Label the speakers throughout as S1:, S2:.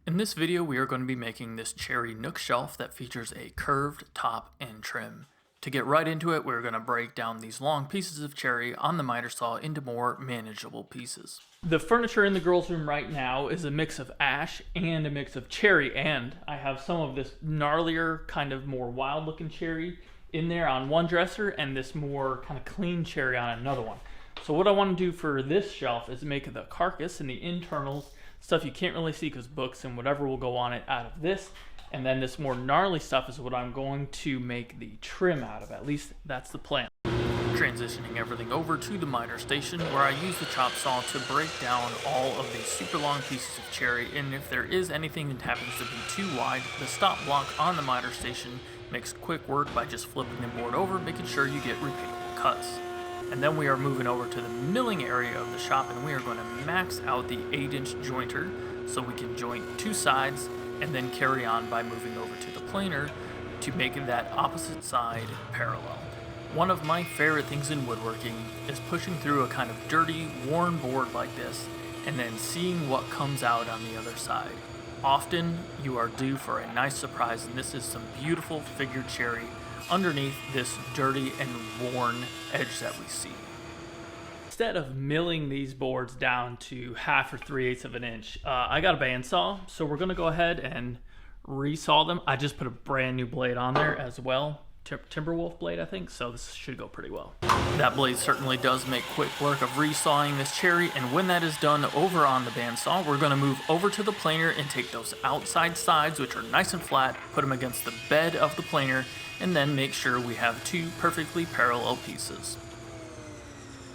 S1: In this video, we are going to be making this cherry Nook shelf that features a curved top and trim. To get right into it, we're going to break down these long pieces of cherry on the miter saw into more manageable pieces. The furniture in the girls' room right now is a mix of ash and a mix of cherry, and I have some of this gnarlier, kind of more wild looking cherry in there on one dresser and this more kind of clean cherry on another one. So what I want to do for this shelf is make the carcass and the internals, stuff you can't really see because books and whatever will go on it, out of this. And then this more gnarly stuff is what I'm going to make the trim out of. At least that's the plan. Transitioning everything over to the miter station, where I use the chop saw to break down all of these super long pieces of cherry, and if there is anything that happens to be too wide, the stop block on the miter station makes quick work by just flipping the board over, making sure you get repeatable cuts. And then we are moving over to the milling area of the shop, and we are going to max out the 8-inch jointer so we can joint two sides and then carry on by moving over to the planer to make that opposite side parallel. One of my favorite things in woodworking is pushing through a kind of dirty, worn board like this and then seeing what comes out on the other side. Often you are due for a nice surprise, and this is some beautiful figured cherry underneath this dirty and worn edge that we see. Instead of milling these boards down to 1/2 or 3/8 of an inch, I got a bandsaw, so we're gonna go ahead and resaw them. I just put a brand new blade on there as well, Timberwolf blade I think, so this should go pretty well. That blade certainly does make quick work of resawing this cherry, and when that is done over on the bandsaw, we're gonna move over to the planer and take those outside sides, which are nice and flat, put them against the bed of the planer, and then make sure we have two perfectly parallel pieces.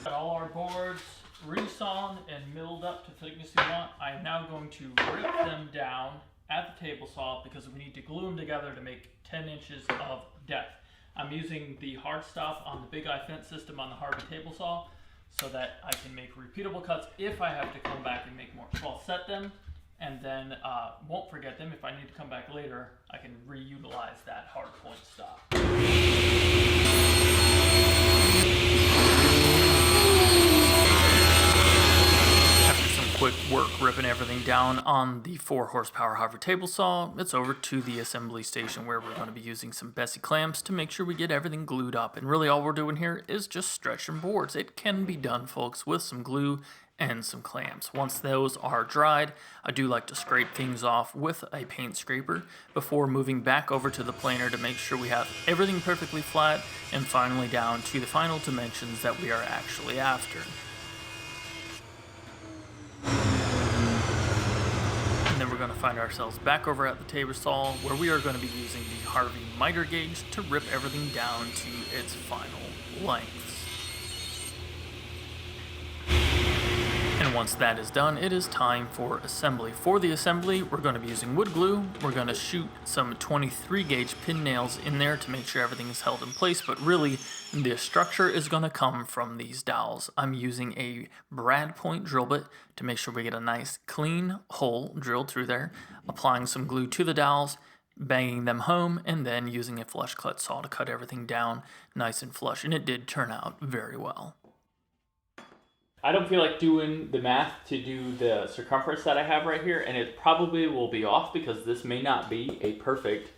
S1: Got all our boards resawn and milled up to the thickness we want. I am now going to rip them down at the table saw because we need to glue them together to make 10 inches of depth. I'm using the hard stop on the Big Eye fence system on the Harvey table saw so that I can make repeatable cuts if I have to come back and make more. So I'll set them and then won't forget them. If I need to come back later, I can reutilize that hard point stop. Quick work ripping everything down on the 4 horsepower Harvey table saw, it's over to the assembly station where we're going to be using some Bessie clamps to make sure we get everything glued up. And really all we're doing here is just stretching boards. It can be done, folks, with some glue and some clamps. Once those are dried, I do like to scrape things off with a paint scraper before moving back over to the planer to make sure we have everything perfectly flat and finally down to the final dimensions that we are actually after. And then we're going to find ourselves back over at the table saw where we are going to be using the Harvey miter gauge to rip everything down to its final lengths. And once that is done, it is time for assembly. For the assembly, we're going to be using wood glue. We're going to shoot some 23 gauge pin nails in there to make sure everything is held in place, but really the structure is going to come from these dowels. I'm using a brad point drill bit to make sure we get a nice clean hole drilled through there, applying some glue to the dowels, banging them home, and then using a flush cut saw to cut everything down nice and flush, and it did turn out very well. I don't feel like doing the math to do the circumference that I have right here, and it probably will be off because this may not be a perfect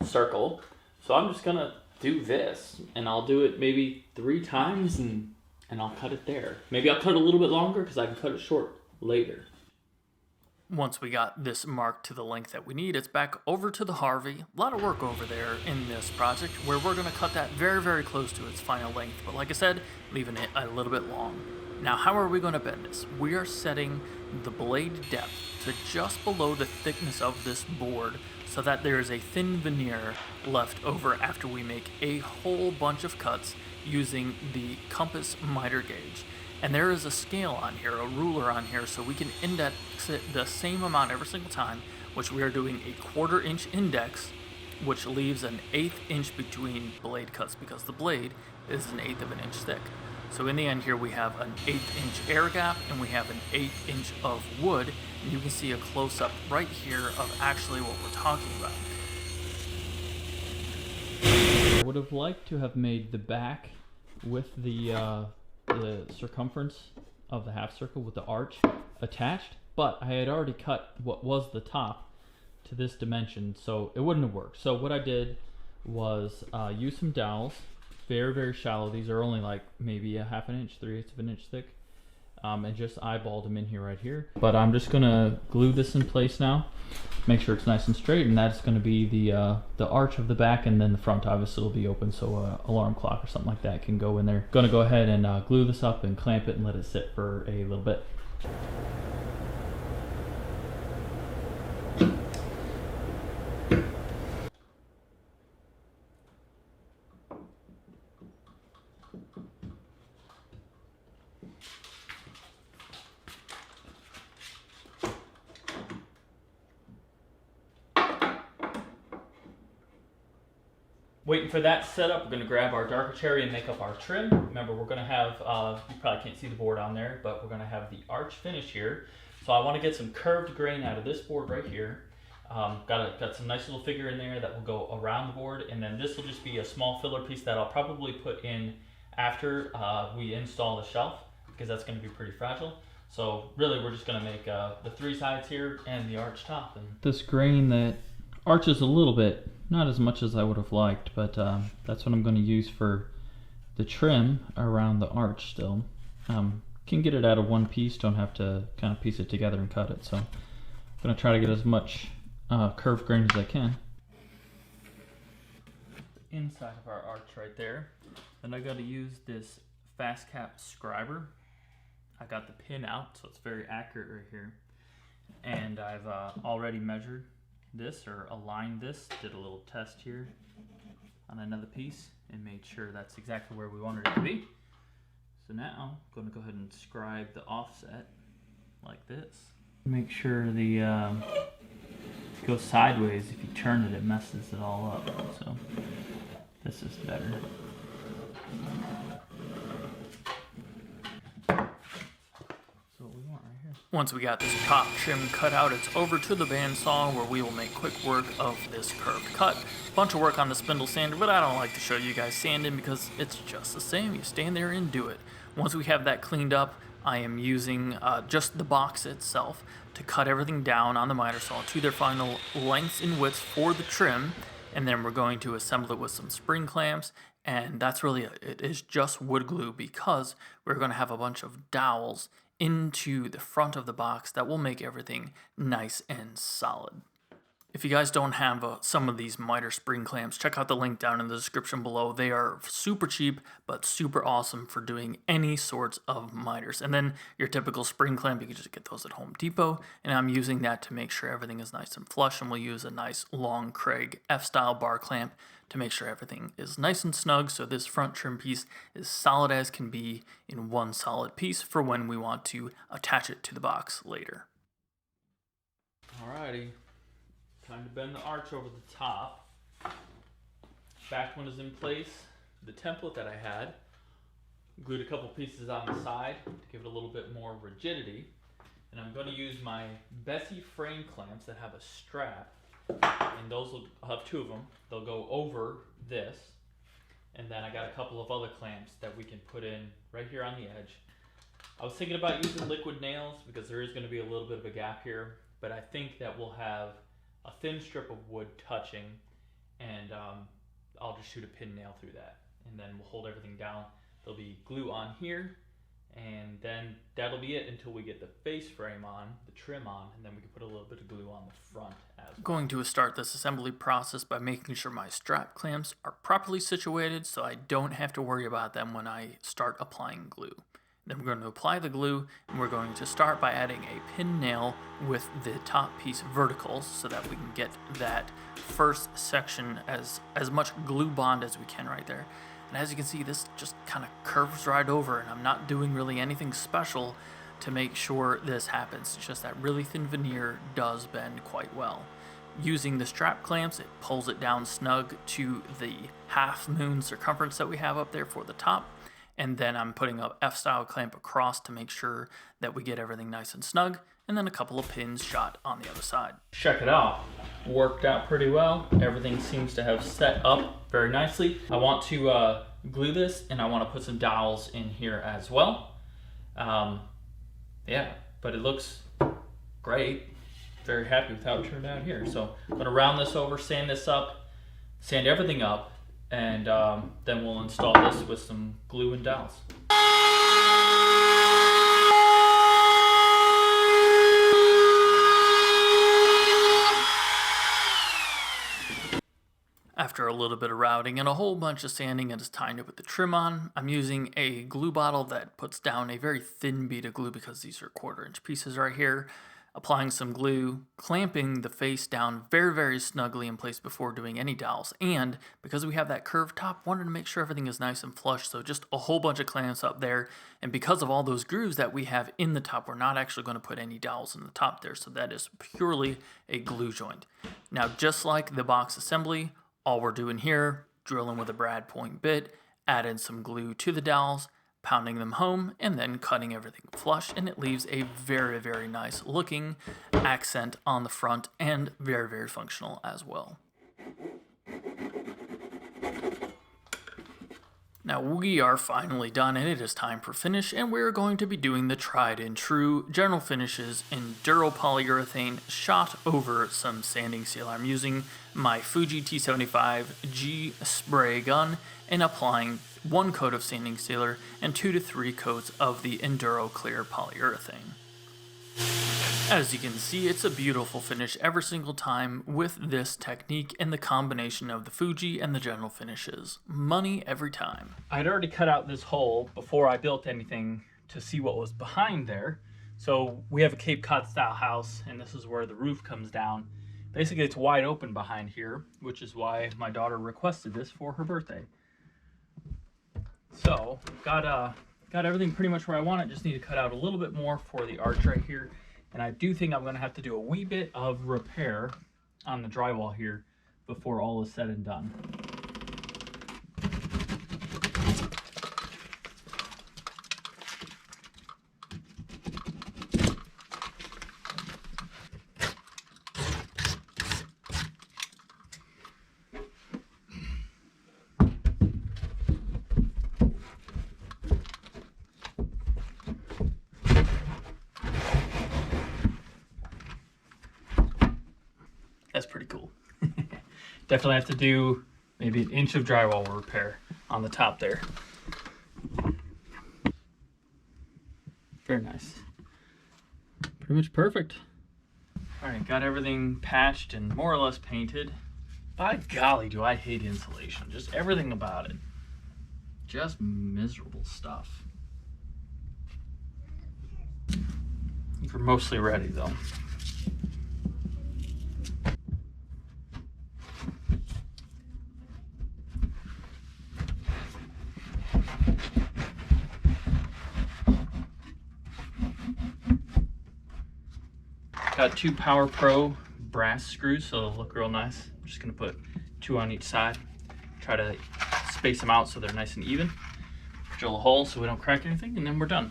S1: circle. So I'm just gonna do this, and I'll do it maybe 3 times, and I'll cut it there. Maybe I'll cut it a little bit longer because I can cut it short later. Once we got this marked to the length that we need, it's back over to the Harvey. A lot of work over there in this project where we're gonna cut that very, very close to its final length. But like I said, leaving it a little bit long. Now, how are we going to bend this? We are setting the blade depth to just below the thickness of this board so that there is a thin veneer left over after we make a whole bunch of cuts using the compass miter gauge. And there is a scale on here, a ruler on here, so we can index it the same amount every single time, which we are doing a 1/4 inch index, which leaves an 1/8 inch between blade cuts because the blade is an 1/8 of an inch thick. So in the end here we have an 1/8 inch air gap and we have an 1/8 inch of wood, and you can see a close-up right here of actually what we're talking about. I would have liked to have made the back with the circumference of the half circle with the arch attached, but I had already cut what was the top, to this dimension, so it wouldn't have worked. So what I did was use some dowels, very, very shallow. These are only like maybe a half an inch, 3/8 of an inch thick. And just eyeballed them in here right here. But I'm just gonna glue this in place now, make sure it's nice and straight, and that's gonna be the arch of the back, and then the front obviously will be open, so alarm clock or something like that can go in there. Gonna go ahead and glue this up and clamp it and let it sit for a little bit. Waiting for that setup, we're going to grab our darker cherry and make up our trim. Remember, we're going to have, you probably can't see the board on there, but we're going to have the arch finish here. So I want to get some curved grain out of this board right here. Got some nice little figure in there that will go around the board, and then this will just be a small filler piece that I'll probably put in after we install the shelf, because that's going to be pretty fragile. So really, we're just going to make the three sides here and the arch top. And this grain that arches a little bit, not as much as I would have liked, but that's what I'm going to use for the trim around the arch still. Can get it out of one piece, don't have to kind of piece it together and cut it. So I'm going to try to get as much curved grain as I can. The inside of our arch right there. Then I got to use this fast cap scriber. I got the pin out, so it's very accurate right here. And I've already measured this or aligned this, did a little test here on another piece and made sure that's exactly where we wanted it to be. So now I'm going to go ahead and scribe the offset like this. Make sure the it goes sideways. If you turn it, it messes it all up. So this is better. Once we got this top trim cut out, it's over to the bandsaw where we will make quick work of this curved cut. Bunch of work on the spindle sander, but I don't like to show you guys sanding because it's just the same. You stand there and do it. Once we have that cleaned up, I am using just the box itself to cut everything down on the miter saw to their final lengths and widths for the trim, and then we're going to assemble it with some spring clamps. And that's really it. It is just wood glue because we're going to have a bunch of dowels into the front of the box that will make everything nice and solid. If you guys don't have some of these miter spring clamps, check out the link down in the description below. They are super cheap, but super awesome for doing any sorts of miters. And then your typical spring clamp, you can just get those at Home Depot. And I'm using that to make sure everything is nice and flush. And we'll use a nice long Craig F-style bar clamp to make sure everything is nice and snug, so this front trim piece is solid as can be in one solid piece for when we want to attach it to the box later. Alrighty, time to bend the arch over the top. Back one is in place. The template that I had, glued a couple pieces on the side to give it a little bit more rigidity, and I'm going to use my Bessie frame clamps that have a strap. And those will, I'll have two of them. They'll go over this, and then I got a couple of other clamps that we can put in right here on the edge. I was thinking about using liquid nails because there is going to be a little bit of a gap here, but I think that we'll have a thin strip of wood touching, and I'll just shoot a pin nail through that, and then we'll hold everything down. There'll be glue on here, and then that'll be it until we get the face frame on, the trim on, and then we can put a little bit of glue on the front as well. I'm going to start this assembly process by making sure my strap clamps are properly situated so I don't have to worry about them when I start applying glue. Then we're going to apply the glue, and we're going to start by adding a pin nail with the top piece vertical so that we can get that first section as much glue bond as we can right there. And as you can see, this just kind of curves right over, and I'm not doing really anything special to make sure this happens. It's just that really thin veneer does bend quite well. Using the strap clamps, it pulls it down snug to the half moon circumference that we have up there for the top. And then I'm putting a F-style clamp across to make sure that we get everything nice and snug, and then a couple of pins shot on the other side. Check it out. Worked out pretty well. Everything seems to have set up very nicely. I want to glue this, and I want to put some dowels in here as well. Yeah, but it looks great. very happy with how it turned out here. So I'm gonna round this over, sand this up, sand everything up, and then we'll install this with some glue and dowels. After a little bit of routing and a whole bunch of sanding, and it's time to put the trim on. I'm using a glue bottle that puts down a very thin bead of glue because these are 1/4-inch pieces right here. Applying some glue, clamping the face down very, very snugly in place before doing any dowels. And because we have that curved top, wanted to make sure everything is nice and flush, so just a whole bunch of clamps up there. And because of all those grooves that we have in the top, we're not actually going to put any dowels in the top there, so that is purely a glue joint. Now, just like the box assembly, all we're doing here, drilling with a brad point bit, adding some glue to the dowels, pounding them home, and then cutting everything flush, and it leaves a very, very nice looking accent on the front and very, very functional as well. Now we are finally done, and it is time for finish, and we're going to be doing the tried and true General Finishes in Duro polyurethane shot over some sanding seal. I'm using my Fuji T75G spray gun and applying 1 coat of sanding sealer and 2 to 3 coats of the Enduro clear polyurethane. As you can see, it's a beautiful finish every single time with this technique and the combination of the Fuji and the General Finishes. Money every time. I'd already cut out this hole before I built anything to see what was behind there. So we have a Cape Cod style house, and this is where the roof comes down. Basically, it's wide open behind here, which is why my daughter requested this for her birthday. So got everything pretty much where I want it. Just need to cut out a little bit more for the arch right here. And I do think I'm going to have to do a wee bit of repair on the drywall here before all is said and done. That's pretty cool. Definitely have to do maybe 1 inch of drywall repair on the top there. Very nice. Pretty much perfect. All right, got everything patched and more or less painted. By golly, do I hate insulation. Just everything about it. Just miserable stuff. I think we're mostly ready though. Got 2 Power Pro brass screws, so they'll look real nice. I'm just gonna put 2 on each side. Try to space them out so they're nice and even. Drill a hole so we don't crack anything, and then we're done.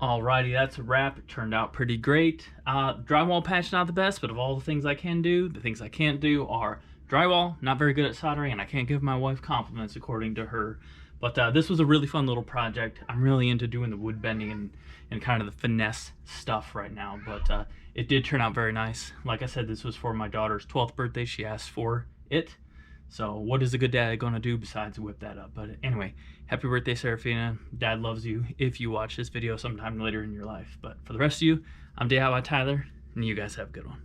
S1: Alrighty, that's a wrap. It turned out pretty great. Drywall patch, not the best, but of all the things I can do, the things I can't do are drywall, not very good at soldering, and I can't give my wife compliments according to her. But this was a really fun little project. I'm really into doing the wood bending and kind of the finesse stuff right now, but it did turn out very nice. Like I said, this was for my daughter's 12th birthday. She asked for it. So what is a good dad gonna do besides whip that up? But anyway, happy birthday, Serafina. Dad loves you if you watch this video sometime later in your life. But for the rest of you, I'm DIY Tyler, and you guys have a good one.